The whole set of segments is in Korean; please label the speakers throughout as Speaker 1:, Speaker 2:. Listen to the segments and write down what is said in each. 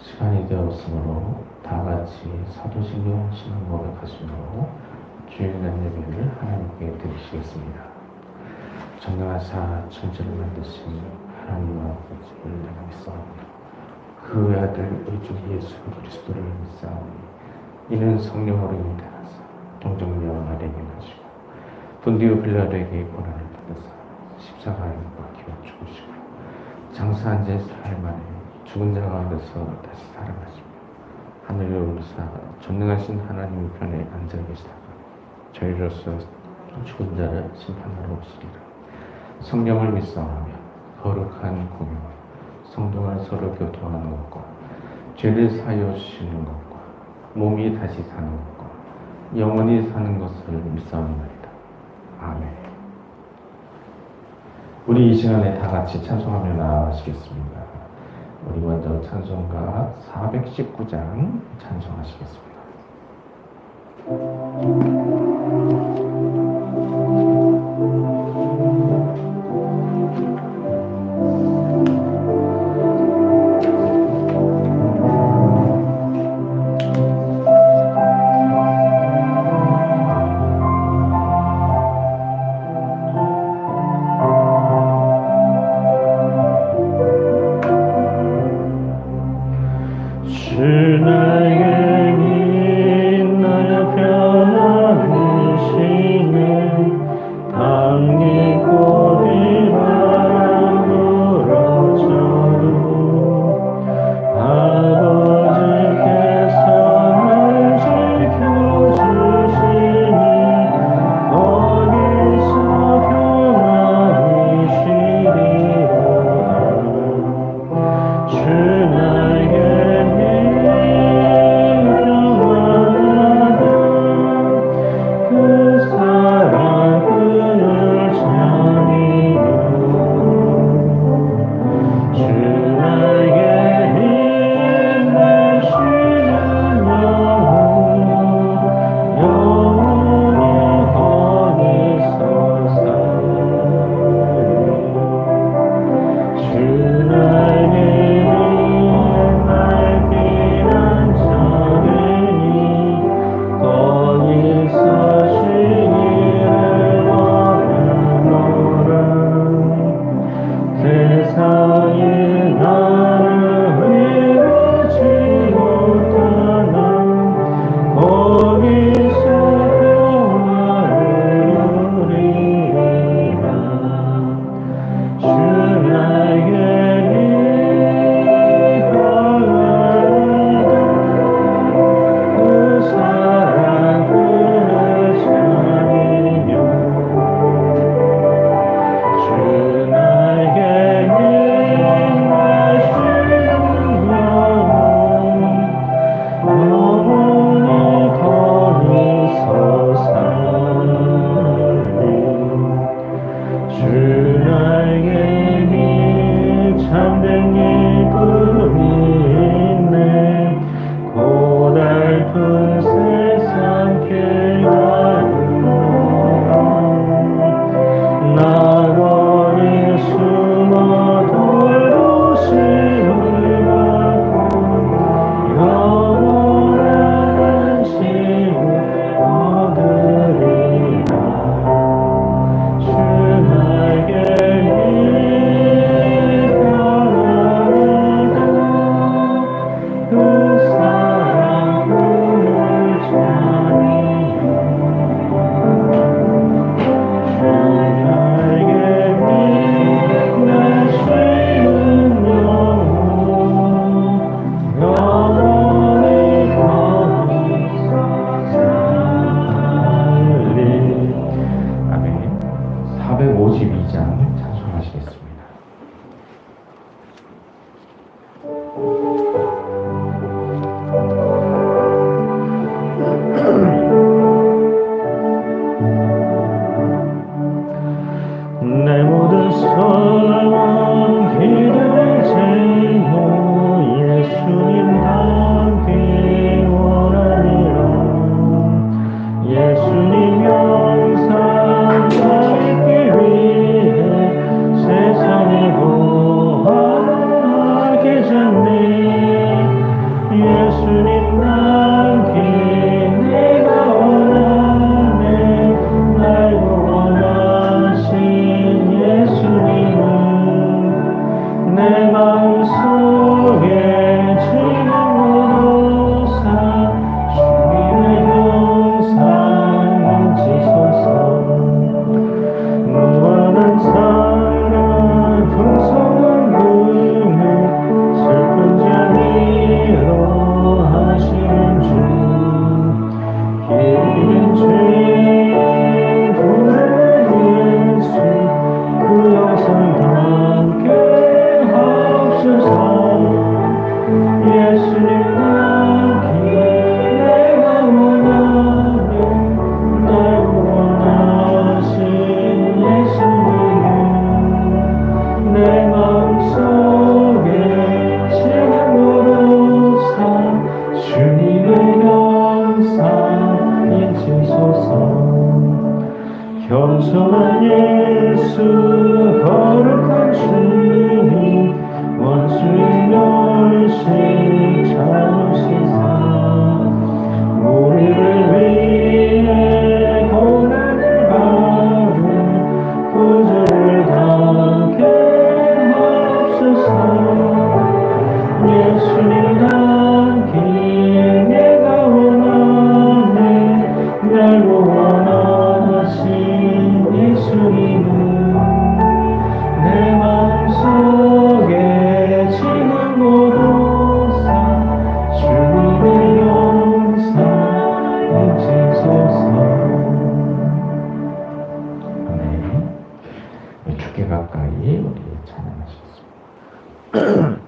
Speaker 1: 시간이 되었으므로 다 같이 사도신경 신앙 고백하심으로 주일날 예배를 하나님께 드리시겠습니다. 전능하사 천지를 만드신 하나님 아버지를 내가 믿사옵니다. 그 외아들 우리 주 예수 그리스도를 믿사오니 이는 성령으로 인하사 동정녀 마리아에게 나시고 본디오 빌라도에게 고난을 받으사 십자가에 못 박혀 죽으시고 장사한 지 4일 만에 죽은 자 가운데서 다시 살아나시며 하늘에 오르사 전능하신 하나님 편에 앉아 계시다가 저희로서 죽은 자를 심판하러 오시리라. 성령을 믿사오며 거룩한 공유, 성도가 서로 교통하는 것과 죄를 사하여 주시는 것과 몸이 다시 사는 것과 영원히 사는 것을 믿사옵나이다. 아멘. 우리 이 시간에 다 같이 찬송하며 나아가시겠습니다. 우리 먼저 찬송가 419장 찬송하시겠습니다.
Speaker 2: 주 나의 빛 나의 편안함
Speaker 1: 예수님 닮기 내가 원하네. 날 원하신 예수님은 내 마음속에 지금 모두 사 주님의 영상 잊으소서. 아멘. 주께 가까이 우리 찬양하시겠습니다.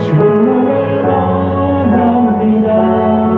Speaker 1: 주를 원합니다.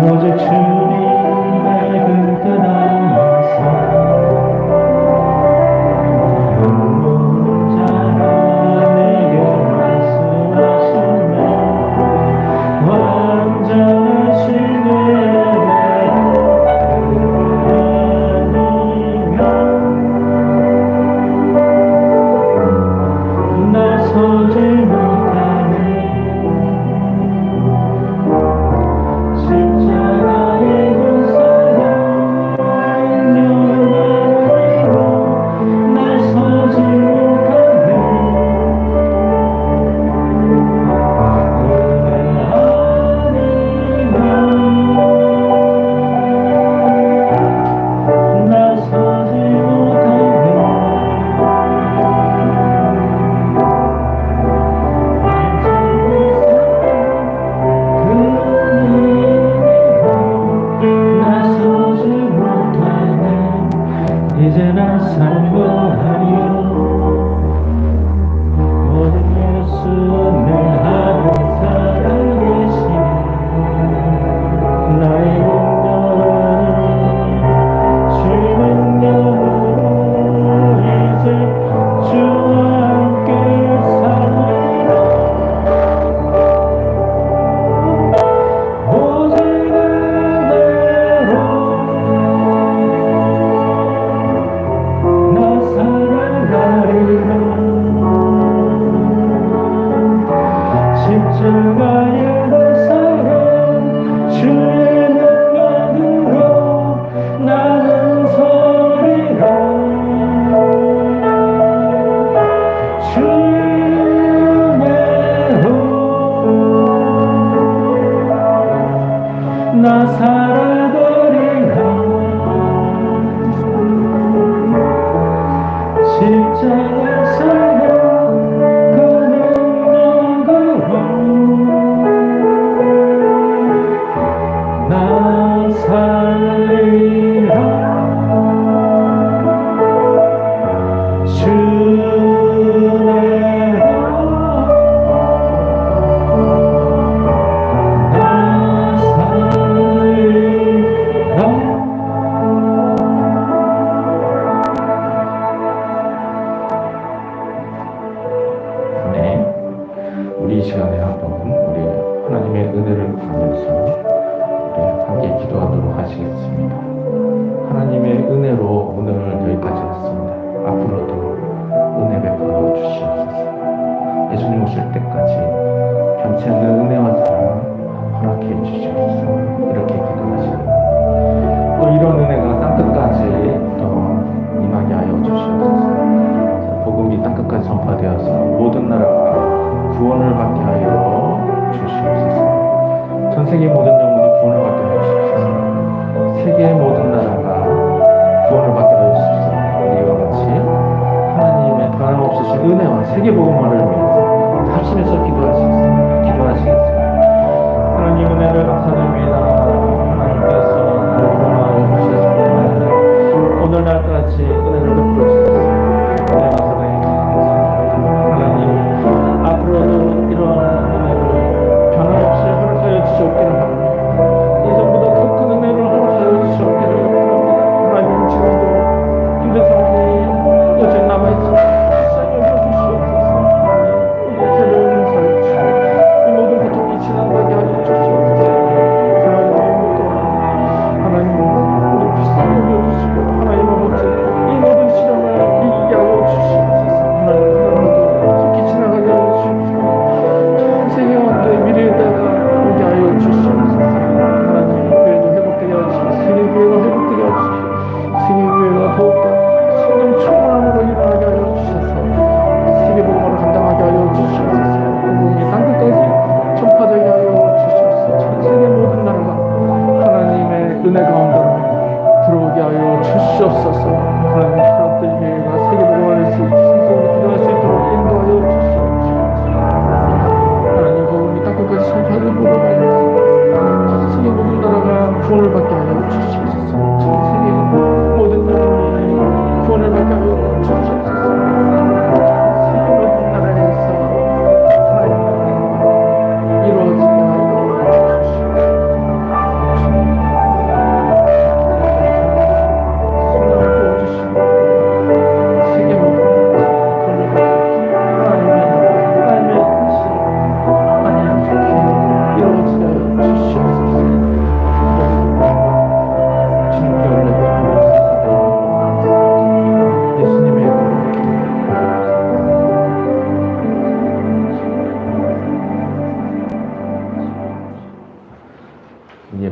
Speaker 1: 오직 주님의 그 뜻 안에서 이제나 상고하리요 모든 예수 내 하늘 살아계시네 나의 능력은 주는 영으로 이제 주와 함께 살리라 오직 그대로 십자가의 사랑 주의 능력으로 나는 서리라 주의 은혜로 나 살아가리라 십자가의 사랑 우리 이 시간에 한번 우리 하나님의 은혜를 구하면서 우리 함께 기도하도록 하시겠습니다. 하나님의 은혜로 오늘 여기까지 왔습니다. 앞으로도 은혜 베풀어 주시옵소서. 예수님 오실 때까지 변치 않는 은혜와 사랑 허락해 주시옵소서. 이렇게 기도하시고 또 이런 은혜가 땅끝까지 또 임하게 하여 주시옵소서. 복음이 땅끝까지 전파되어서 모든 나라가 구원을 받게 하여 주시옵소서. 전 세계 모든 영혼이 구원을 받게 하여 주시옵소서. 세계의 모든 나라가 구원을 받게 하여 주시옵소서. 이와 같이 하나님의 변함없으신 은혜와 세계 복음화를 위해서 합심해서 기도하시겠습니다. 하나님 은혜를 감사드립니다. 하나님께서 나를 구원하여 주셨습니다. 오늘날까지 은혜를 베풀어 주셨습니다. 은혜 감사드립니다. 하나님 앞으로도 이런 은혜를 변함없이 허락하여 주시옵기를 바랍니다. 이전보다 더 큰 은혜를 허락하여 주시옵기를 바랍니다. 하나님 지금도 힘든 상황이 여전히 남아있습니다. 은혜 가운데 들어오게 하여 주시옵소서. 하나님 사람들 교회가 세계복음을 순종으로 기도할 수 있도록 인도하여 주시옵소서. 하나님 복음이 땅끝까지 선포되도록 하여 세계 모든 나라가 구원을 받게 하여 주시옵소서. 전 세계 모든 영혼이 구원을 받게 하여 주시옵소서. 세계 모든 나라에서 하나님의 나라가 이루어지게 하여 주시옵소서.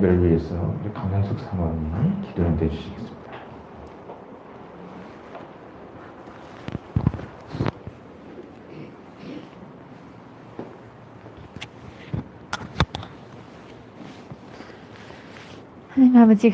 Speaker 1: 예배를 위해서 우리 강현숙 사모님 기도해 주시겠습니다.
Speaker 2: 하나님 아버지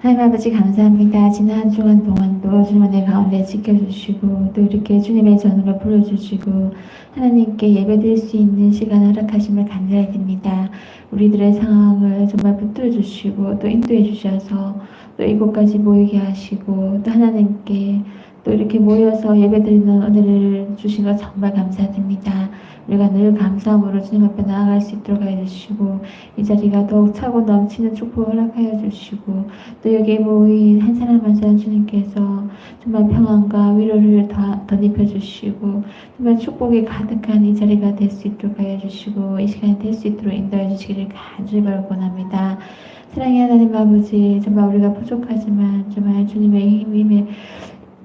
Speaker 2: 하나님 아버지 감사합니다. 지난 한 주간 동안도 주님의 가운데 지켜주시고 또 이렇게 주님의 전으로 불러주시고 하나님께 예배드릴 수 있는 시간을 허락하심을 감사히 드립니다. 우리들의 상황을 정말 붙들어 주시고 또 인도해 주셔서 또 이곳까지 모이게 하시고 또 하나님께 또 이렇게 모여서 예배드리는 은혜를 주신 것 정말 감사드립니다. 우리가 늘 감사함으로 주님 앞에 나아갈 수 있도록 해주시고 이 자리가 더욱 차고 넘치는 축복을 허락하여 주시고 또 여기에 모인 한 사람 한 사람 주님께서 정말 평안과 위로를 덧입혀 주시고 정말 축복이 가득한 이 자리가 될 수 있도록 하여 주시고 이 시간이 될 수 있도록 인도해 주시기를 간절히 바라곤합니다. 사랑의 하나님 아버지, 정말 우리가 부족하지만 정말 주님의 힘에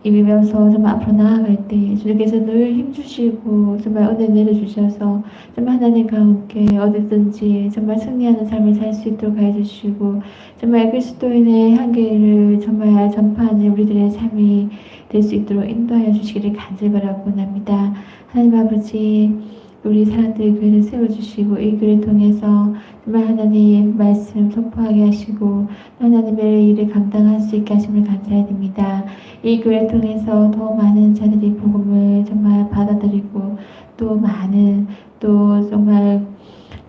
Speaker 2: 입으면서 정말 앞으로 나아갈 때 주님께서 늘 힘주시고 정말 은혜 내려주셔서 정말 하나님과 함께 어디든지 정말 승리하는 삶을 살 수 있도록 해주시고 정말 그리스도인의 한계를 정말 전파하는 우리들의 삶이 될 수 있도록 인도하여 주시기를 간절히 바라곤합니다. 하나님 아버지, 우리 사람들의 교회를 세워주시고 이 교회를 통해서 정말 하나님 말씀 선포하게 하시고 하나님의 일을 감당할 수 있게 하심을 감사드립니다. 이 교회를 통해서 더 많은 자들이 복음을 정말 받아들이고 또 많은 또 정말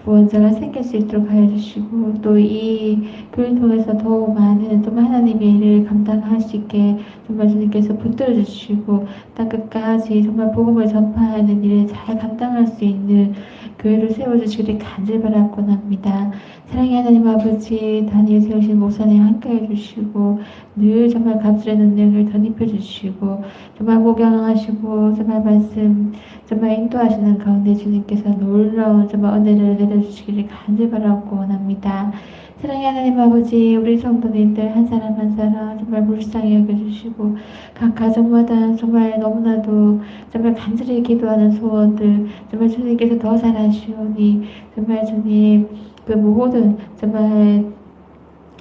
Speaker 2: 구원자가 생길 수 있도록 하여 주시고 또 이 교회를 통해서 더 많은 정말 하나님의 일을 감당할 수 있게 정말 주님께서 붙들어 주시고 땅 끝까지 정말 복음을 전파하는 일을 잘 감당할 수 있는 교회를 세워주시기를 간절히 바라곤 합니다. 사랑의 하나님 아버지, 다니엘 세우신 목사님 함께해 주시고 늘 정말 갑술의 능력을 덧입혀 주시고 정말 목양하시고 정말 말씀 정말 인도하시는 가운데 주님께서 놀라운 정말 은혜를 내려주시기를 간절히 바라고 원합니다. 사랑의 하나님 아버지, 우리 성도님들 한 사람 한 사람 정말 불쌍히 여겨주시고 각 가정마다 정말 너무나도 정말 간절히 기도하는 소원들 정말 주님께서 더 잘하시오니 정말 주님 그 모든 정말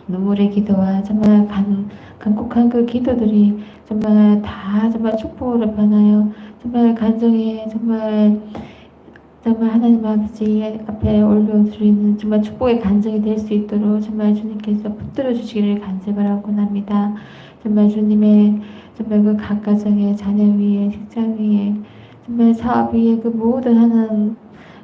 Speaker 2: 눈물의 기도와 정말 간곡한 그 기도들이 정말 다 정말 축복으로 변하여 정말 간정에 정말 하나님 아버지 앞에 올려드리는 정말 축복의 간증이 될 수 있도록 정말 주님께서 붙들어 주시기를 간절히 바라곤 합니다. 정말 주님의 정말 그 각 가정의 자녀 위에 직장 위에 정말 사업 위에 그 모든 하는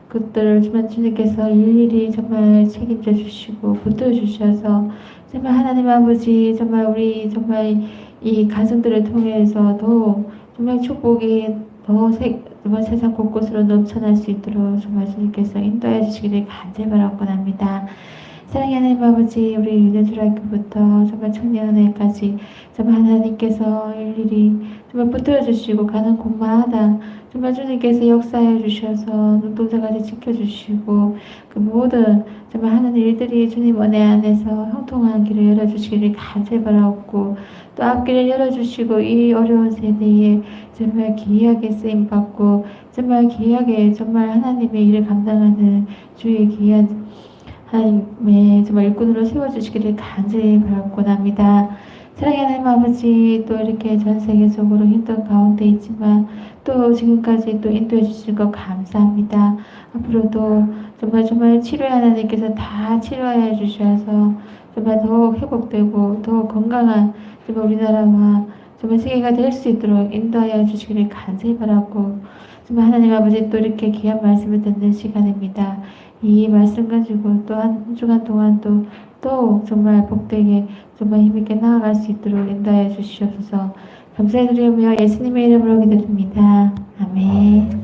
Speaker 2: 것들을 정말 주님께서 일일이 정말 책임져 주시고 붙들어 주셔서 정말 하나님 아버지 정말 우리 정말 이 가정들을 통해서 더 정말 축복이 더 정말 세상 곳곳으로 넘쳐날 수 있도록 정말 주님께서 인도해 주시기를 간절히 바라곤 합니다. 사랑의 하나님 아버지, 우리 유년초등학교부터 정말 청년회까지 정말 하나님께서 일일이 정말 붙들어 주시고 가는 곳마다 정말 주님께서 역사해 주셔서 눈동자까지 지켜주시고 그 모든 정말 하는 일들이 주님 은혜 안에서 형통한 길을 열어주시기를 간절히 바라옵고 또 앞길을 열어주시고 이 어려운 세대에 정말 귀하게 쓰임받고 정말 귀하게 정말 하나님의 일을 감당하는 주의 귀한 하나님의 정말 일꾼으로 세워주시기를 간절히 바라곤 합니다. 사랑의 하나님 아버지, 또 이렇게 전 세계적으로 힘든 가운데 있지만 또 지금까지 또 인도해 주신 것 감사합니다. 앞으로도 정말 치료의 하나님께서 다 치료해 주셔서 정말 더욱 회복되고 더 건강한 정말 우리나라와 정말 세계가 될 수 있도록 인도하여 주시기를 간절히 바라고 정말 하나님 아버지 또 이렇게 귀한 말씀을 듣는 시간입니다. 이 말씀 가지고 또 한 주간 동안 또 정말 복되게 정말 힘있게 나아갈 수 있도록 인도하여 주시옵소서. 감사드리며 예수님의 이름으로 기도드립니다. 아멘.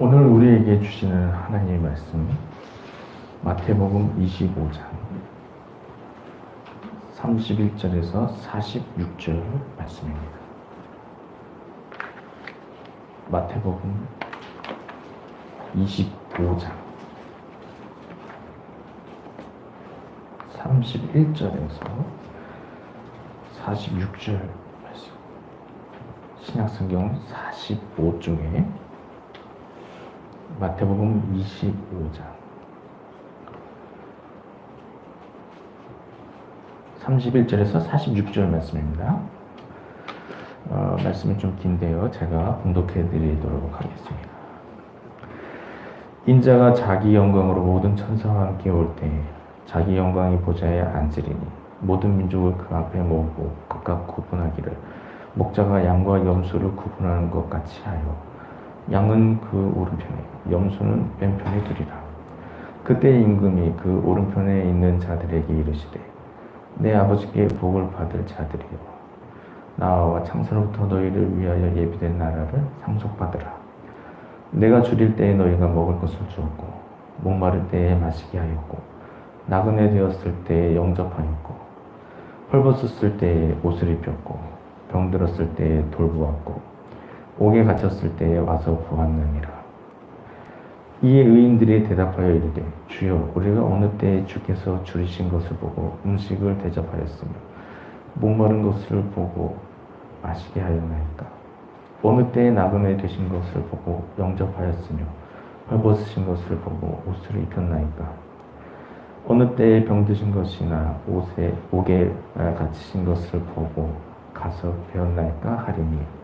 Speaker 1: 오늘 우리에게 주시는 하나님의 말씀, 마태복음 25장 31절에서 46절 말씀입니다. 마태복음 25장 31절에서 46절 말씀. 신약성경 45쪽에 마태복음 25장 31절에서 46절 말씀입니다. 말씀이 좀 긴데요. 제가 봉독해 드리도록 하겠습니다. 인자가 자기 영광으로 모든 천사와 함께 올 때 자기 영광이 보좌에 앉으리니 모든 민족을 그 앞에 모으고 각각 구분하기를 목자가 양과 염소를 구분하는 것 같이 하여 양은 그 오른편에 염소는 왼편에 두리라. 그때 임금이 그 오른편에 있는 자들에게 이르시되 내 아버지께 복을 받을 자들이여 나와 창세로부터 너희를 위하여 예비된 나라를 상속받으라. 내가 줄일 때에 너희가 먹을 것을 주었고 목마를 때에 마시게 하였고 나그네 되었을 때에 영접하였고 헐벗었을 때에 옷을 입혔고 병들었을 때에 돌보았고 옥에 갇혔을 때에 와서 보았느니라. 이에 의인들이 대답하여 이르되 주여 우리가 어느 때에 주께서 줄이신 것을 보고 음식을 대접하였으며 목마른 것을 보고 마시게 하였나이까. 어느 때에 나그네 되신 것을 보고 영접하였으며 헐벗으신 것을 보고 옷을 입혔나이까. 어느 때에 병드신 것이나 옥에 갇히신 것을 보고 가서 배웠나이까 하리니.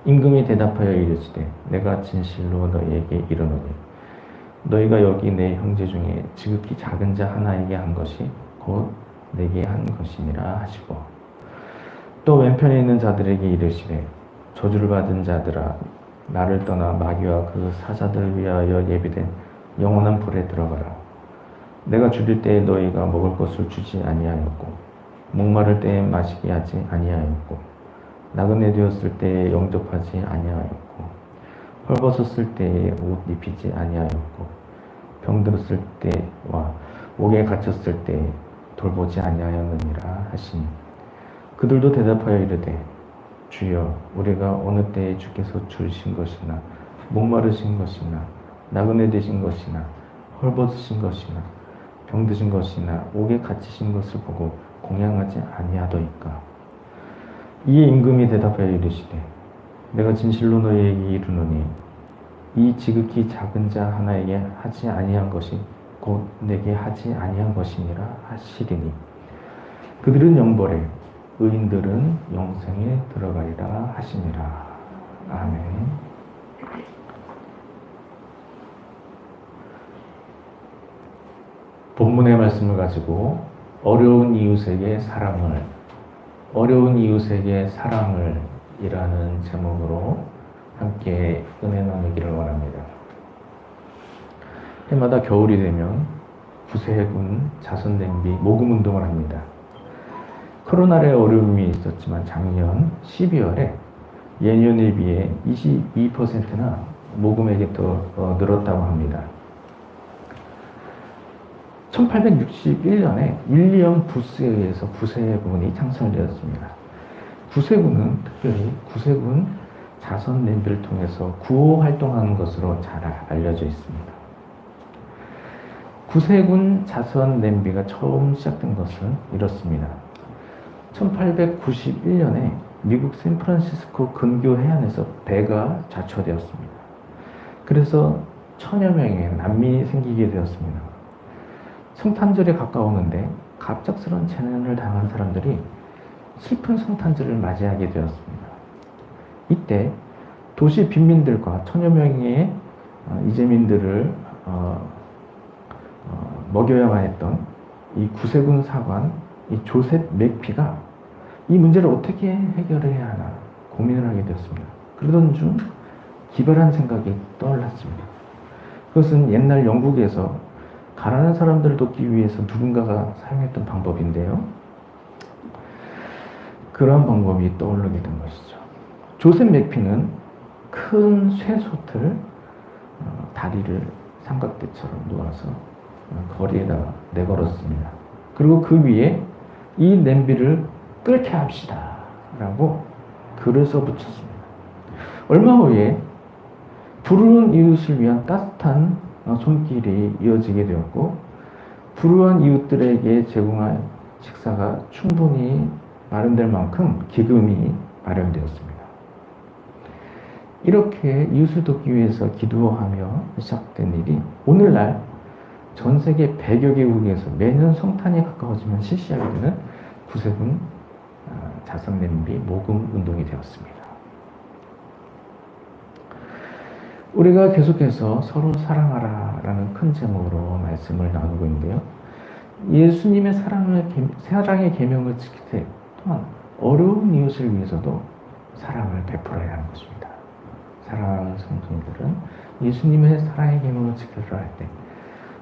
Speaker 1: 임금이 대답하여 이르시되 내가 진실로 너희에게 이르노니 너희가 여기 내 형제 중에 지극히 작은 자 하나에게 한 것이 곧 내게 한 것이니라 하시고 또 왼편에 있는 자들에게 이르시되 저주를 받은 자들아 나를 떠나 마귀와 그 사자들을 위하여 예비된 영원한 불에 들어가라. 내가 줄일 때에 너희가 먹을 것을 주지 아니하였고 목마를 때에 마시게 하지 아니하였고 나그네 되었을 때에 영접하지 아니하였고 헐벗었을 때에 옷 입히지 아니하였고 병들었을 때와 옥에 갇혔을 때에 돌보지 아니하였느니라 하시니 그들도 대답하여 이르되 주여 우리가 어느 때에 주께서 줄이신 것이나 목마르신 것이나 나그네 되신 것이나 헐벗으신 것이나 병드신 것이나 옥에 갇히신 것을 보고 공양하지 아니하더이까. 이에 임금이 대답하여 이르시되 내가 진실로 너희에게 이르노니 이 지극히 작은 자 하나에게 하지 아니한 것이 곧 내게 하지 아니한 것이니라 하시리니 그들은 영벌에 의인들은 영생에 들어가리라 하시니라. 아멘. 본문의 말씀을 가지고 어려운 이웃에게 사랑을 이라는 제목으로 함께 은혜 나누기를 원합니다. 해마다 겨울이 되면 구세군 자선냄비 모금 운동을 합니다. 코로나의 어려움이 있었지만 작년 12월에 예년에 비해 22%나 모금액이 더 늘었다고 합니다. 1861년에 윌리엄 부스에 의해서 구세군이 창설되었습니다. 구세군은 특별히 구세군 자선 냄비를 통해서 구호 활동하는 것으로 잘 알려져 있습니다. 구세군 자선 냄비가 처음 시작된 것은 이렇습니다. 1891년에 미국 샌프란시스코 근교 해안에서 배가 좌초되었습니다. 그래서 1000여 명의 난민이 생기게 되었습니다. 성탄절에 가까우는데 갑작스러운 재난을 당한 사람들이 슬픈 성탄절을 맞이하게 되었습니다. 이때 도시 빈민들과 1000여 명의 이재민들을 먹여야만 했던 이 구세군 사관 이 조셉 맥피가 이 문제를 어떻게 해결해야 하나 고민을 하게 되었습니다. 그러던 중 기발한 생각이 떠올랐습니다. 그것은 옛날 영국에서 가난한 사람들을 돕기 위해서 누군가가 사용했던 방법인데요. 그런 방법이 떠오르게 된 것이죠. 조셉 맥피는 큰 쇠솥을 다리를 삼각대처럼 놓아서 거리에다 내걸었습니다. 그리고 그 위에 이 냄비를 끓게 합시다 라고 글을 써붙였습니다. 얼마 후에 불우한 이웃을 위한 따뜻한 손길이 이어지게 되었고, 불우한 이웃들에게 제공할 식사가 충분히 마련될 만큼 기금이 마련되었습니다. 이렇게 이웃을 돕기 위해서 기도하며 시작된 일이 오늘날 전 세계 100여 개국에서 매년 성탄이 가까워지면 실시하게 되는 구세군 자선냄비 모금 운동이 되었습니다. 우리가 계속해서 서로 사랑하라 라는 큰 제목으로 말씀을 나누고 있는데요. 예수님의 사랑의 계명을 지킬 때 또한 어려운 이웃을 위해서도 사랑을 베풀어야 하는 것입니다. 사랑하는 성도들은 예수님의 사랑의 계명을 지키려 할 때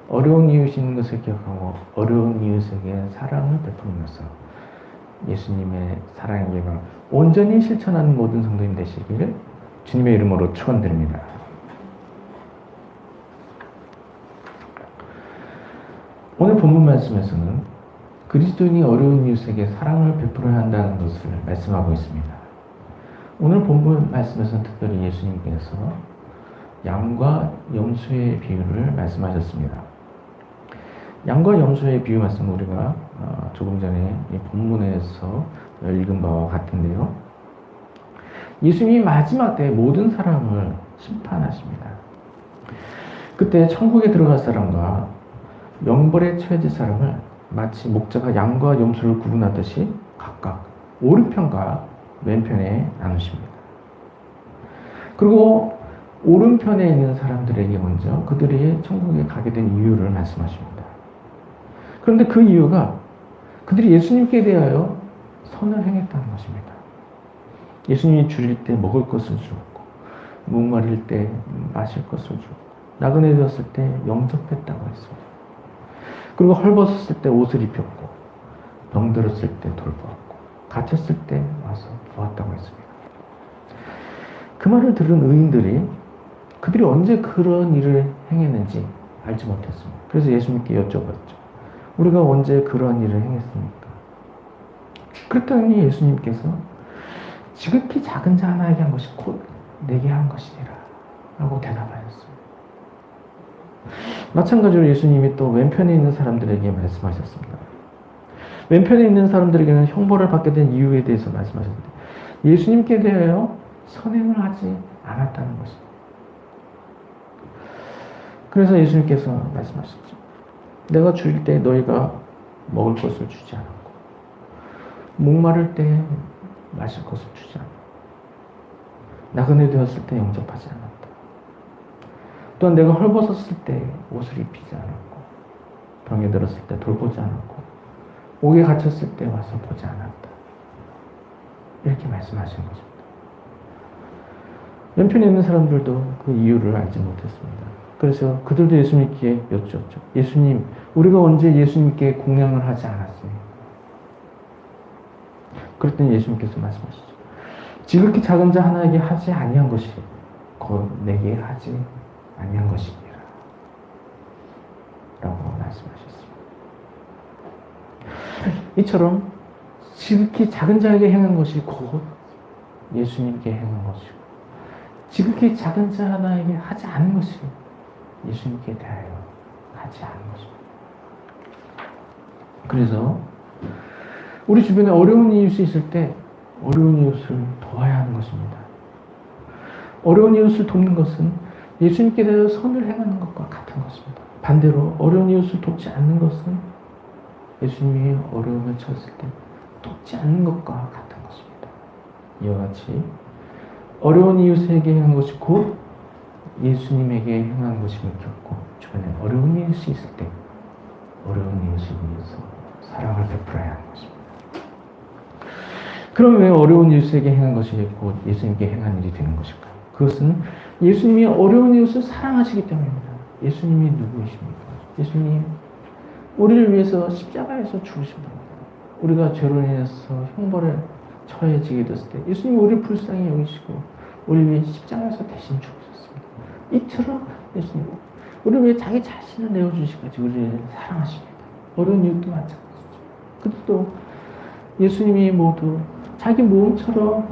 Speaker 1: 어려운 이웃이 있는 것을 기억하고 어려운 이웃에게 사랑을 베풀면서 예수님의 사랑의 계명을 온전히 실천하는 모든 성도님 되시기를 주님의 이름으로 축원드립니다. 오늘 본문 말씀에서는 그리스도인이 어려운 이웃에게 사랑을 베풀어야 한다는 것을 말씀하고 있습니다. 오늘 본문 말씀에서는 특별히 예수님께서 양과 염소의 비유를 말씀하셨습니다. 양과 염소의 비유 말씀은 우리가 조금 전에 이 본문에서 읽은 바와 같은데요. 예수님이 마지막 때 모든 사람을 심판하십니다. 그때 천국에 들어갈 사람과 영벌에 처해질 사람을 마치 목자가 양과 염소를 구분하듯이 각각 오른편과 왼편에 나누십니다. 그리고 오른편에 있는 사람들에게 먼저 그들이 천국에 가게 된 이유를 말씀하십니다. 그런데 그 이유가 그들이 예수님께 대하여 선을 행했다는 것입니다. 예수님이 줄일 때 먹을 것을 주었고, 목마를 때 마실 것을 주었고, 나그네 되었을 때 영접했다고 했습니다. 그리고 헐벗었을 때 옷을 입혔고, 병들었을 때 돌보았고, 갇혔을 때 와서 보았다고 했습니다. 그 말을 들은 의인들이 그들이 언제 그런 일을 행했는지 알지 못했습니다. 그래서 예수님께 여쭤봤죠. 우리가 언제 그러한 일을 행했습니까? 그랬더니 예수님께서 지극히 작은 자 하나에게 한 것이 곧 내게 한 것이니라 라고 대답하셨습니다. 마찬가지로 예수님이 또 왼편에 있는 사람들에게 말씀하셨습니다. 왼편에 있는 사람들에게는 형벌을 받게 된 이유에 대해서 말씀하셨는데 예수님께 대하여 선행을 하지 않았다는 것입니다. 그래서 예수님께서 말씀하셨죠. 내가 줄일 때 너희가 먹을 것을 주지 않았고, 목마를 때 마실 것을 주지 않았고, 나그네 되었을 때 영접하지 않았다. 또한 내가 헐벗었을 때 옷을 입히지 않았고, 병에 들었을 때 돌보지 않았고, 옥에 갇혔을 때 와서 보지 않았다. 이렇게 말씀하시는 것입니다. 왼편에 있는 사람들도 그 이유를 알지 못했습니다. 그래서 그들도 예수님께 여쭈었죠. 예수님, 우리가 언제 예수님께 공양을 하지 않았습니까? 그랬더니 예수님께서 말씀하시죠. 지극히 작은 자 하나에게 하지 아니한 것이 곧 내게 하지 아니한 것이니라 라고 말씀하셨습니다. 이처럼 지극히 작은 자에게 행한 것이 곧 예수님께 행한 것이고, 지극히 작은 자 하나에게 하지 않은 것이 예수님께 대하여 하지 않은 것입니다. 그래서 우리 주변에 어려운 이웃이 있을 때 어려운 이웃을 도와야 하는 것입니다. 어려운 이웃을 돕는 것은 예수님께 대하여 선을 행하는 것과 같은 것입니다. 반대로 어려운 이웃을 돕지 않는 것은 예수님이 어려움에 처했을 때 돕지 않는 것과 같은 것입니다. 이와 같이 어려운 이웃에게 행한 것이 곧 예수님에게 행한 것임을 겪고, 주변에 어려운 이웃이 있을 때 어려운 이웃을 위해서 사랑을 베풀어야 하는 것입니다. 그럼 왜 어려운 이웃에게 행한 것이 곧 예수님께 행한 일이 되는 것일까요? 그것은 예수님이 어려운 이웃을 사랑하시기 때문입니다. 예수님이 누구이십니까? 예수님, 우리를 위해서 십자가에서 죽으신 분입니다. 우리가 죄로 인해서 형벌에 처해지게 됐을 때 예수님이 우리를 불쌍히 여기시고 우리 위해 십자가에서 대신 죽으셨습니다. 이처럼 예수님 우리 위해 자기 자신을 내어주시기까지 우리를 사랑하십니다. 어려운 이웃도 마찬가지죠. 그들도 예수님이 모두 자기 몸처럼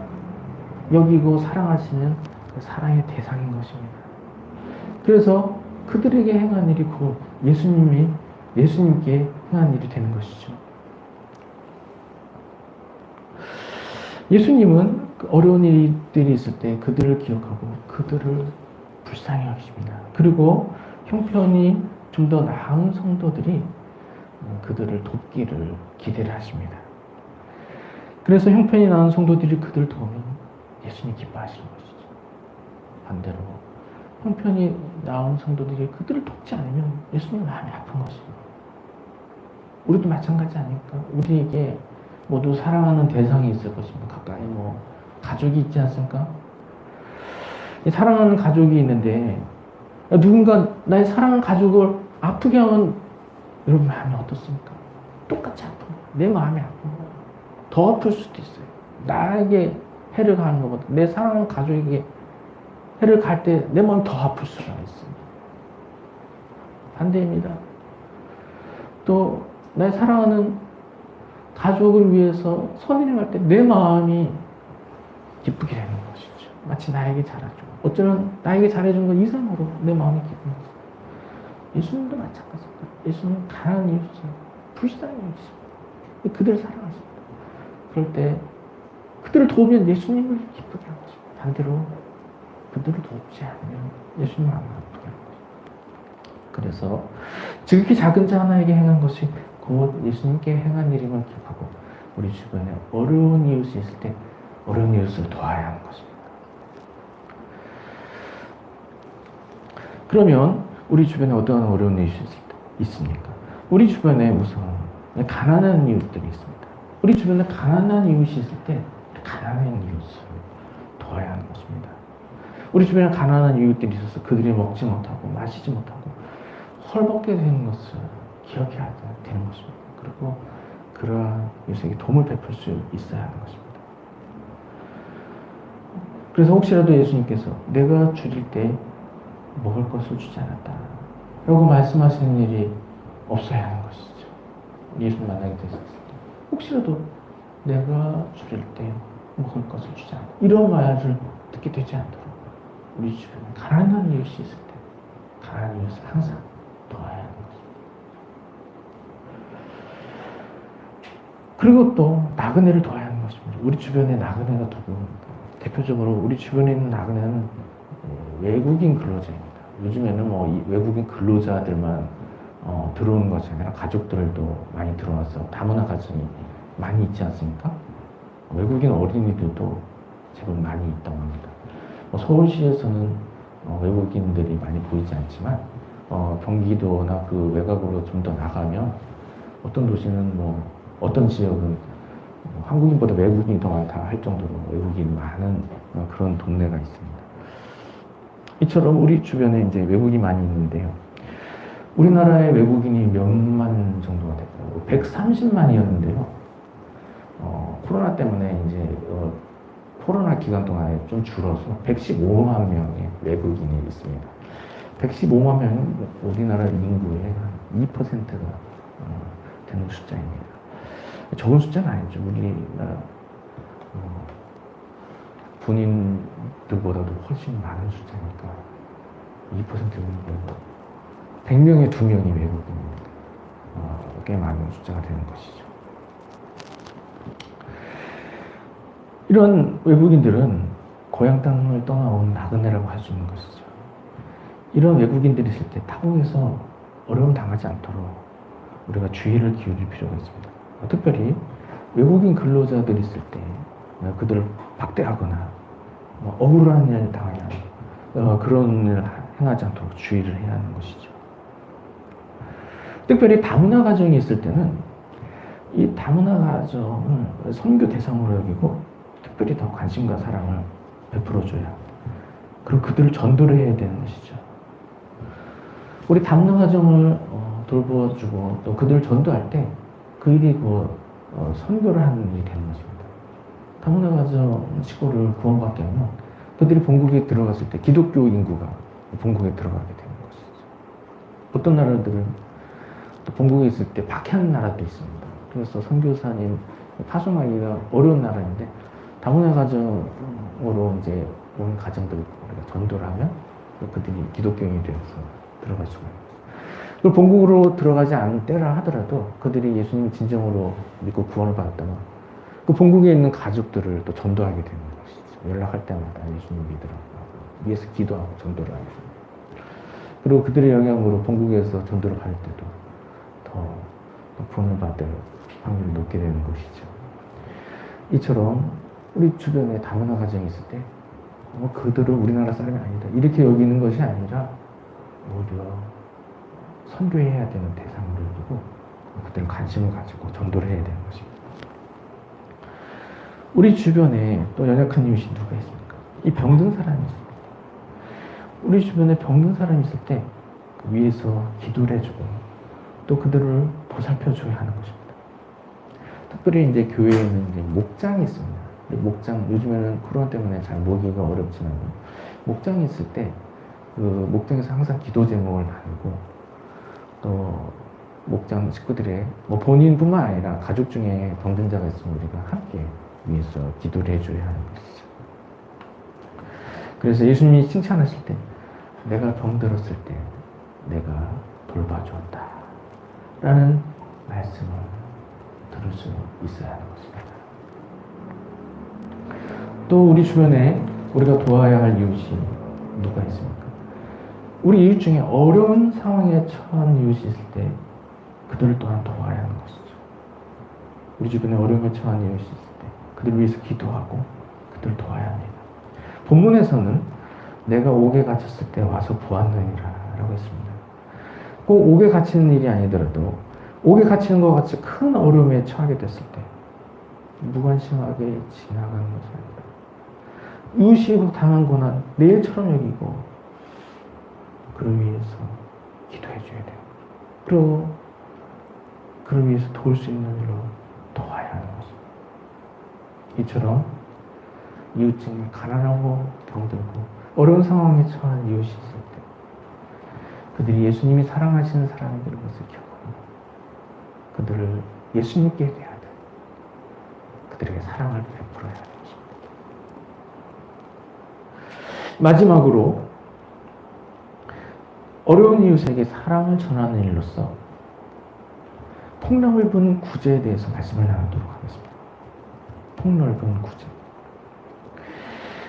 Speaker 1: 여기고 사랑하시는 그 사랑의 대상인 것입니다. 그래서 그들에게 행한 일이 곧 예수님께 행한 일이 되는 것이죠. 예수님은 어려운 일들이 있을 때 그들을 기억하고 그들을 불쌍히 여기십니다. 그리고 형편이 좀 더 나은 성도들이 그들을 돕기를 기대를 하십니다. 그래서 형편이 나은 성도들이 그들을 도우면 예수님 기뻐하시는 것이죠. 반대로 형편이 나은 성도들이 그들을 돕지 않으면 예수님 마음이 아픈 것입니다. 우리도 마찬가지 아닙니까? 우리에게 모두 사랑하는 대상이 있을 것입니다. 가까이 가족이 있지 않습니까? 사랑하는 가족이 있는데 누군가 나의 사랑하는 가족을 아프게 하면 여러분 마음이 어떻습니까? 똑같이 아픈 거예요. 내 마음이 아픈 거예요. 더 아플 수도 있어요. 나에게 해를 가하는 것보다 내 사랑하는 가족에게 해를 갈 때 내 마음이 더 아플 수가 있습니다. 반대입니다. 또 나의 사랑하는 가족을 위해서 선인을 할 때 내 마음이 기쁘게 되는 것이죠. 마치 나에게 잘해주고 어쩌면 나에게 잘해준 것 이상으로 내 마음이 기쁜 것이죠. 예수님도 마찬가지입니다. 예수님은 가난한 이웃을 불쌍히 여기십니다. 그들을 사랑하십니다. 그럴 때 그들을 도우면 예수님을 기쁘게 하는 것입니다. 반대로 그들을 돕지 않으면 예수님을 안 아프게 하는 것입니다. 그래서 지극히 작은 자 하나에게 행한 것이 곧 예수님께 행한 일임을 기억하고 우리 주변에 어려운 이웃이 있을 때 어려운 이웃을 도와야 하는 것입니다. 그러면 우리 주변에 어떠한 어려운 이웃이 있습니까? 우리 주변에 우선 가난한 이웃들이 있습니다. 우리 주변에 가난한 이웃이 있을 때 가난한 이웃을 도와야 하는 것입니다. 우리 주변에 가난한 이웃들이 있어서 그들이 먹지 못하고 마시지 못하고 헐벗게 되는 것을 기억해야 되는 것입니다. 그리고 그러한 이웃에게 도움을 베풀 수 있어야 하는 것입니다. 그래서 혹시라도 예수님께서 내가 줄일 때 먹을 것을 주지 않았다 라고 말씀하시는 일이 없어야 하는 것이죠. 예수님 만나게 되셨을 때 혹시라도 내가 줄일 때 먹을 것을 주지 않았다 이런 말을 듣게 되지 않도록 우리 주변에 가난한 이웃이 있을 때 가난한 이웃을 항상 도와야 하는 것입니다. 그리고 또 나그네를 도와야 하는 것입니다. 우리 주변에 나그네가 누구입니까? 대표적으로 우리 주변에 있는 나그네는 외국인 근로자입니다. 요즘에는 이 외국인 근로자들만 들어오는 것이 아니라 가족들도 많이 들어와서 다문화 가정이 많이 있지 않습니까? 외국인 어린이들도 제법 많이 있다고 합니다. 서울시에서는 외국인들이 많이 보이지 않지만 경기도나 그 외곽으로 좀 더 나가면 어떤 도시는 어떤 지역은 한국인보다 외국인이 더 많다 할 정도로 외국인이 많은 그런 동네가 있습니다. 이처럼 우리 주변에 이제 외국인이 많이 있는데요. 우리나라의 외국인이 몇만 정도가 될까요? 130만이었는데요. 코로나 때문에 이제 코로나 기간 동안에 좀 줄어서 115만 명의 외국인이 있습니다. 115만 명은 우리나라 인구의 한 2%가 되는 숫자입니다. 적은 숫자가 아니죠. 우리나라 군인들보다도 훨씬 많은 숫자니까 2%는 100명에 2명이 외국인입니다. 꽤 많은 숫자가 되는 것이죠. 이런 외국인들은 고향 땅을 떠나온 나그네라고 할 수 있는 것이죠. 이런 외국인들이 있을 때 타국에서 어려움 당하지 않도록 우리가 주의를 기울일 필요가 있습니다. 특별히 외국인 근로자들이 있을 때 그들을 박대하거나 억울한 일을 당하냐 그런 일을 행하지 않도록 주의를 해야 하는 것이죠. 특별히 다문화 가정이 있을 때는 이 다문화 가정을 선교 대상으로 여기고 특별히 더 관심과 사랑을 베풀어줘야 합니다. 그리고 그들을 전도를 해야 되는 것이죠. 우리 다문화 가정을 돌보아주고 또 그들을 전도할 때 그 일이 선교를 하는 일이 되는 것입니다. 다문화 가정 식구를 구원받게 하면 그들이 본국에 들어갔을 때 기독교 인구가 본국에 들어가게 되는 것이죠. 어떤 나라들은 또 본국에 있을 때 박해하는 나라도 있습니다. 그래서 선교사님 파송하기가 어려운 나라인데 다문화 가정으로 이제 온 가정들 우리가 전도를 하면 그들이 기독교인이 되어서 들어갈 수가 있어요. 그 본국으로 들어가지 않은 때라 하더라도 그들이 예수님을 진정으로 믿고 구원을 받았다면 그 본국에 있는 가족들을 또 전도하게 되는 것이죠. 연락할 때마다 예수님 믿으라고 위해서 기도하고 전도를 하게 됩니다. 그리고 그들의 영향으로 본국에서 전도를 할 때도 더 구원을 받을 확률이 높게 되는 것이죠. 이처럼 우리 주변에 다문화 가정이 있을 때 그들은 우리나라 사람이 아니다 이렇게 여기는 것이 아니라 오히려 선교해야 되는 대상으로 두고 그들은 관심을 가지고 전도를 해야 되는 것입니다. 우리 주변에 또 연약한 이웃이 누가 있습니까? 이 병든 사람이 있습니다. 우리 주변에 병든 사람이 있을 때 위에서 기도를 해주고 또 그들을 보살펴줘야 하는 것입니다. 특별히 이제 교회에는 이제 목장이 있습니다. 목장, 요즘에는 코로나 때문에 잘 모기가 어렵지만 목장이 있을 때 그 목장에서 항상 기도 제목을 나누고 또 목장 식구들의 본인뿐만 아니라 가족 중에 병든 자가 있으면 우리가 함께 위해서 기도를 해줘야 하는 것이죠. 그래서 예수님이 칭찬하실 때 내가 병들었을 때 내가 돌봐주었다 라는 말씀을 들을 수 있어야 하는 것입니다. 또 우리 주변에 우리가 도와야 할 이웃이 누가 있습니까? 우리 이웃 중에 어려운 상황에 처한 이웃이 있을 때 그들을 또한 도와야 하는 것이죠. 우리 주변에 어려움에 처한 이웃이 있을 때 그들을 위해서 기도하고 그들을 도와야 합니다. 본문에서는 내가 옥에 갇혔을 때 와서 보았느니라 라고 했습니다. 꼭 옥에 갇히는 일이 아니더라도 옥에 갇히는 것 같이 큰 어려움에 처하게 됐을 때 무관심하게 지나가는 것이 아니라 이웃이 당한 고난 내 일처럼 여기고 그를 위해서 기도해 줘야 돼요. 그리고 그를 위해서 도울 수 있는 일로 도와야 하는 것입니다. 이처럼 이웃 중에 가난하고 병들고 어려운 상황에 처한 이웃이 있을 때 그들이 예수님이 사랑하시는 사람들인 것을 기억하고 그들을 예수님께 대하듯 그들에게 사랑을 베풀어야 하는 것입니다. 마지막으로 어려운 이웃에게 사랑을 전하는 일로서 폭넓은 구제에 대해서 말씀을 나누도록 하겠습니다. 폭넓은 구제.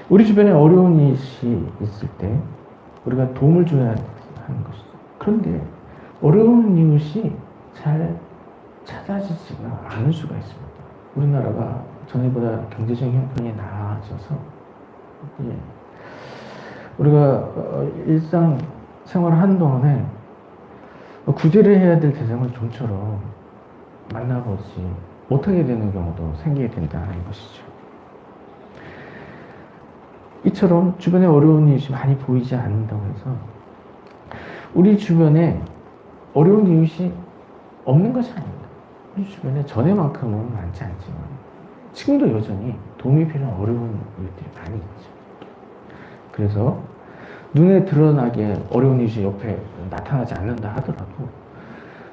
Speaker 1: 우리 주변에 어려운 이웃이 있을 때 우리가 도움을 줘야 하는 것이죠. 그런데 어려운 이웃이 잘 찾아지지가 않을 수가 있습니다. 우리나라가 전에보다 경제적인 형편이 나아져서 우리가 일상 생활을 하는 동안에 구제를 해야 될 대상을 좀처럼 만나보지 못하게 되는 경우도 생기게 된다는 것이죠. 이처럼 주변에 어려운 이웃이 많이 보이지 않는다고 해서 우리 주변에 어려운 이웃이 없는 것이 아닙니다. 우리 주변에 전에만큼은 많지 않지만 지금도 여전히 도움이 필요한 어려운 이웃들이 많이 있죠. 그래서 눈에 드러나게 어려운 이웃이 옆에 나타나지 않는다 하더라도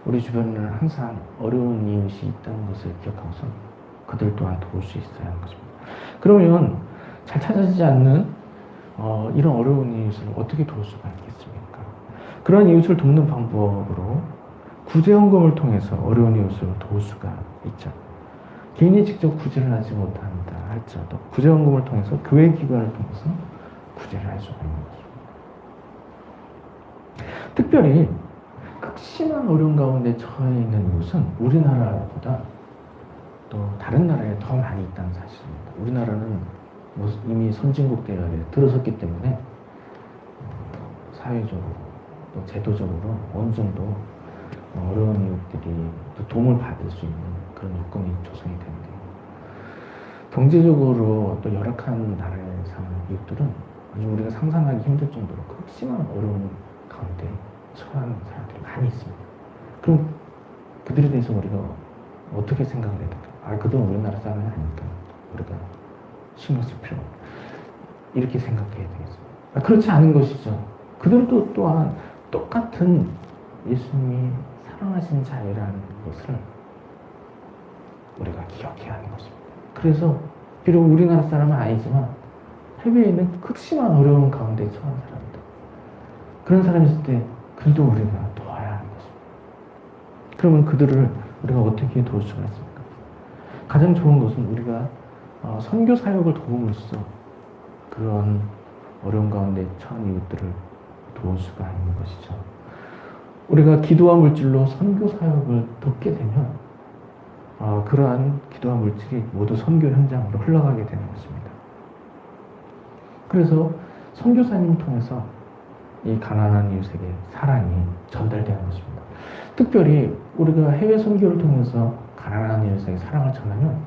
Speaker 1: 우리 주변에는 항상 어려운 이웃이 있다는 것을 기억하고서 그들 또한 도울 수 있어야 하는 것입니다. 그러면 잘 찾아지지 않는 이런 어려운 이웃을 어떻게 도울 수가 있겠습니까? 그런 이웃을 돕는 방법으로 구제헌금을 통해서 어려운 이웃을 도울 수가 있죠. 개인이 직접 구제를 하지 못한다 할지라도 구제헌금을 통해서 교회 기관을 통해서 구제를 할 수가 있는 것입니다. 특별히 극심한 어려움 가운데 처해 있는 이웃은 우리나라보다 또 다른 나라에 더 많이 있다는 사실입니다. 우리나라는 이미 선진국 대열에 들어섰기 때문에 사회적으로 또 제도적으로 어느 정도 어려운 이웃들이 또 도움을 받을 수 있는 그런 여건이 조성이 되는데요. 경제적으로 또 열악한 나라에 사는 이웃들은 아주 우리가 상상하기 힘들 정도로 극심한 어려움 가운데 처한 사람들이 많이 있습니다. 그럼 그들에 대해서 우리가 어떻게 생각을 해야 될까? 그들은 우리나라 사람이 아니니까 우리가 신경 쓸 필요 없다. 이렇게 생각해야 되겠습니다. 그렇지 않은 것이죠. 그들도 또한 똑같은 예수님이 사랑하신 자이라는 것을 우리가 기억해야 하는 것입니다. 그래서 비록 우리나라 사람은 아니지만 해외에 있는 극심한 어려운 가운데 처한 사람들, 그런 사람이 있을 때 그들도 우리가 도와야 하는 것입니다. 그러면 그들을 우리가 어떻게 도울 수가 있습니까? 가장 좋은 것은 우리가 선교 사역을 도움으로써 그런 어려운 가운데 처한 이웃들을 도울 수가 있는 것이죠. 우리가 기도와 물질로 선교 사역을 돕게 되면 그러한 기도와 물질이 모두 선교 현장으로 흘러가게 되는 것입니다. 그래서 선교사님을 통해서 이 가난한 이웃에게 사랑이 전달되는 것입니다. 특별히 우리가 해외 선교를 통해서 가난한 이웃에게 사랑을 전하면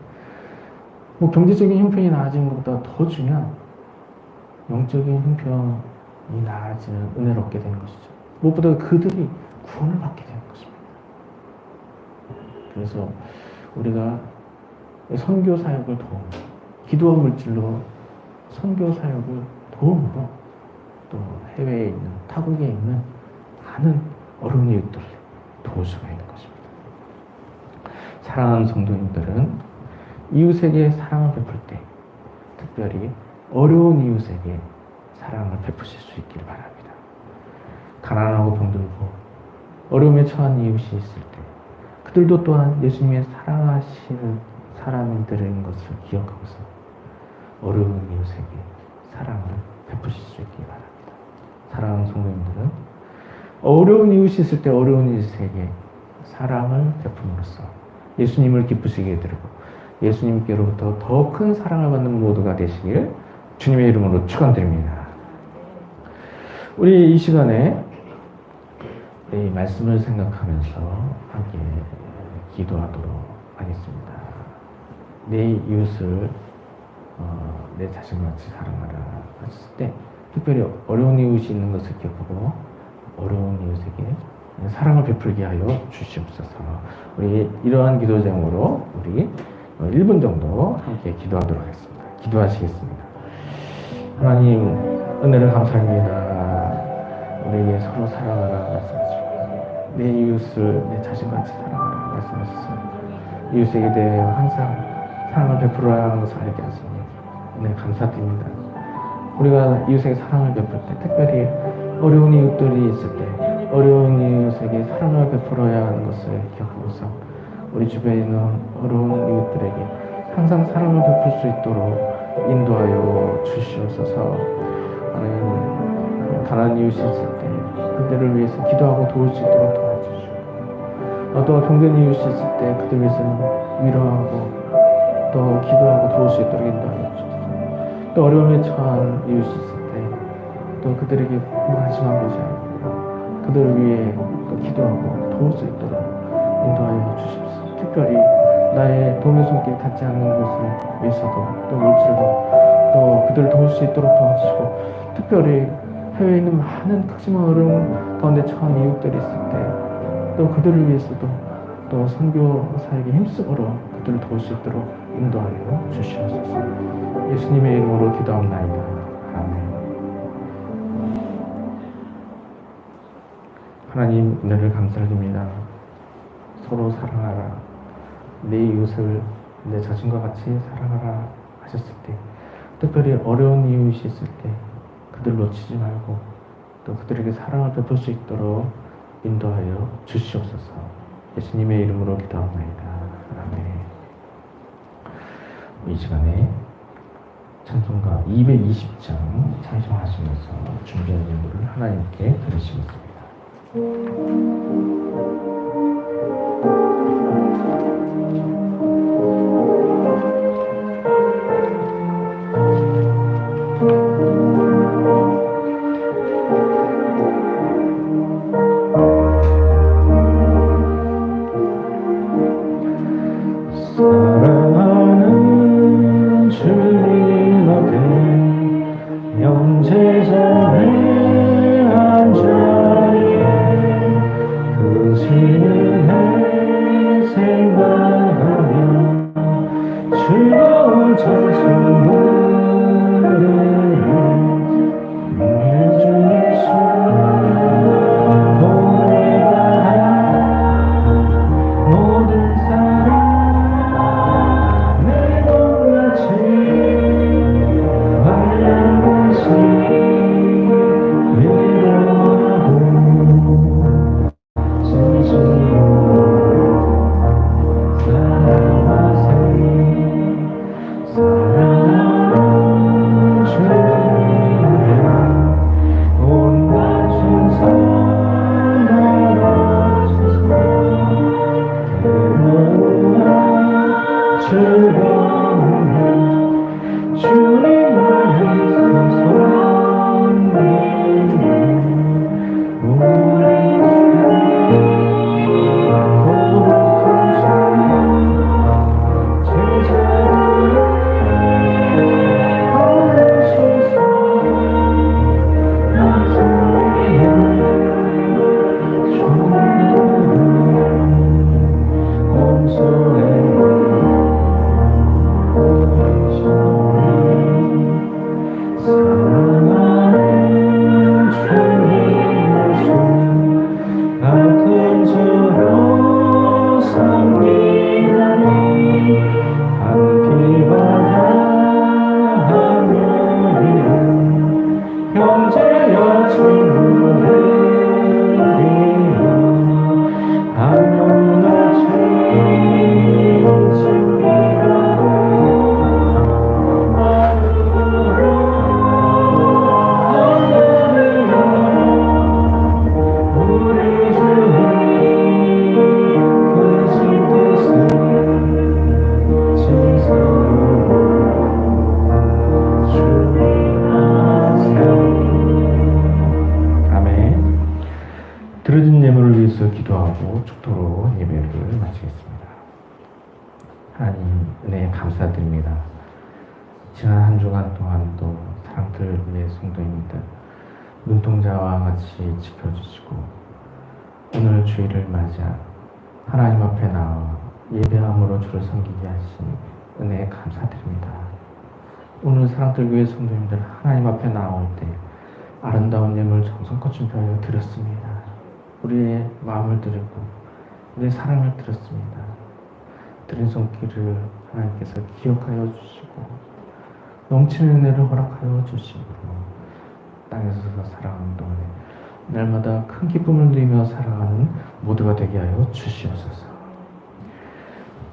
Speaker 1: 경제적인 형편이 나아지는 것보다 더 중요한 영적인 형편이 나아지는 은혜를 얻게 되는 것이죠. 무엇보다 그들이 구원을 받게 되는 것입니다. 그래서 우리가 선교 사역을 도움, 기도와 물질로 선교 사역을 도움으로 또 해외에 있는 타국에 있는 많은 어려운 이웃들을 도울 수가 있는 것입니다. 사랑하는 성도님들은 이웃에게 사랑을 베풀 때 특별히 어려운 이웃에게 사랑을 베푸실 수 있기를 바랍니다. 가난하고 병들고 어려움에 처한 이웃이 있을 때 그들도 또한 예수님의 사랑하시는 사람들인 것을 기억하고서 어려운 이웃에게 사랑을 베푸실 수 있기 바랍니다. 사랑하는 성도님들은 어려운 이웃이 있을 때 어려운 이웃에게 사랑을 베품으로써 예수님을 기쁘시게 드리고 예수님께로부터 더 큰 사랑을 받는 모두가 되시길 주님의 이름으로 축원드립니다. 우리 이 시간에 이 말씀을 생각하면서 함께 기도하도록 하겠습니다. 내 이웃을 내 자신같이 사랑하라 하셨을 때 특별히 어려운 이웃이 있는 것을 기억하고 어려운 이웃에게 사랑을 베풀게 하여 주시옵소서. 우리 이러한 기도 제목으로 우리 1분 정도 함께 기도하도록 하겠습니다. 기도하시겠습니다. 하나님 은혜를 감사합니다. 우리에게 서로 사랑하라 말씀하시고 내 이웃을 내 자신같이 사랑하라 말씀하셨습니다. 이웃에게 대해 항상 사랑을 베풀어야 하는 것을 알게 하시니 네, 감사드립니다. 우리가 이웃에게 사랑을 베풀 때 특별히 어려운 이웃들이 있을 때 어려운 이웃에게 사랑을 베풀어야 하는 것을 기억하고서 우리 주변에 있는 어려운 이웃들에게 항상 사랑을 베풀 수 있도록 인도하여 주시옵소서. 하나님 가난한 이웃이 있을 때 그들을 위해서 기도하고 도울 수 있도록 도와주시고 또 병든 이웃이 있을 때 그들 위해서 위로하고 또 기도하고 도울 수 있도록 인도하여 주옵소서. 또 어려움에 처한 이웃이 있을 때 또 그들에게 무관심한 것이 아니고 그들을 위해 또 기도하고 도울 수 있도록 인도하여 주십시오. 특별히 나의 도움의 손길 닿지 않는 것을 위해서도 또 물질도 또 그들을 도울 수 있도록 도와주시고 특별히 해외에 있는 많은 극심한 어려움 가운데 처한 이웃들이 있을 때 또 그들을 위해서도 또 선교 사역에 힘쓰므로 그들을 도울 수 있도록 인도하여 주시옵소서. 예수님의 이름으로 기도합나이다. 아멘. 하나님 은혜를 감사드립니다. 서로 사랑하라. 내 이웃을 내 자신과 같이 사랑하라 하셨을 때 특별히 어려운 이웃이 있을 때 그들 놓치지 말고 또 그들에게 사랑을 베풀 수 있도록 인도하여 주시옵소서. 예수님의 이름으로 기도합니다. 아멘. 이 시간에 찬송가 220장 찬송하시면서 준비한 예물을 하나님께 드리시겠습니다.
Speaker 3: 사랑하는 주님 앞에 명제전에 한 자리에 그 시간
Speaker 1: 들어진 예물을 위해서 기도하고 축도로 예배를 마치겠습니다. 하나님 은혜에 감사드립니다. 지난 한 주간 동안 또 사랑들 위해 성도님들 눈동자와 같이 지켜주시고 오늘 주일을 맞아 하나님 앞에 나와 예배함으로 주를 섬기게 하신 은혜에 감사드립니다. 오늘 사랑들 위해 성도님들 하나님 앞에 나올 때 아름다운 예물 정성껏 준비하여 드렸습니다. 우리의 마음을 드리고 우리의 사랑을 드렸습니다. 드린 손길을 하나님께서 기억하여 주시고 넘치는 은혜를 허락하여 주시고 땅에서 살아가는 동안에 날마다 큰 기쁨을 누리며 살아가는 모두가 되게 하여 주시옵소서.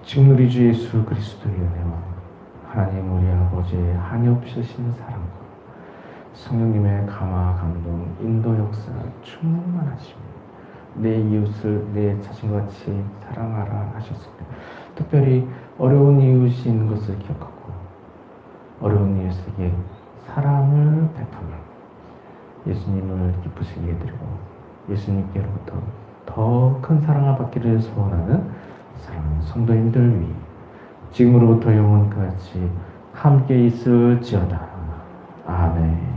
Speaker 1: 지금 우리 주 예수 그리스도의 은혜와 하나님 우리 아버지의 한이없으신 사랑과 성령님의 감화 감동 인도 역사 충만하시며 내 이웃을 내 자신같이 사랑하라 하셨습니다. 특별히 어려운 이웃이 있는 것을 기억하고 어려운 이웃에게 사랑을 베푸며 예수님을 기쁘시게 해드리고 예수님께로부터 더 큰 사랑을 받기를 소원하는 사랑하는 성도님들 위해 지금으로부터 영원까지 함께 있을지어다. 아멘.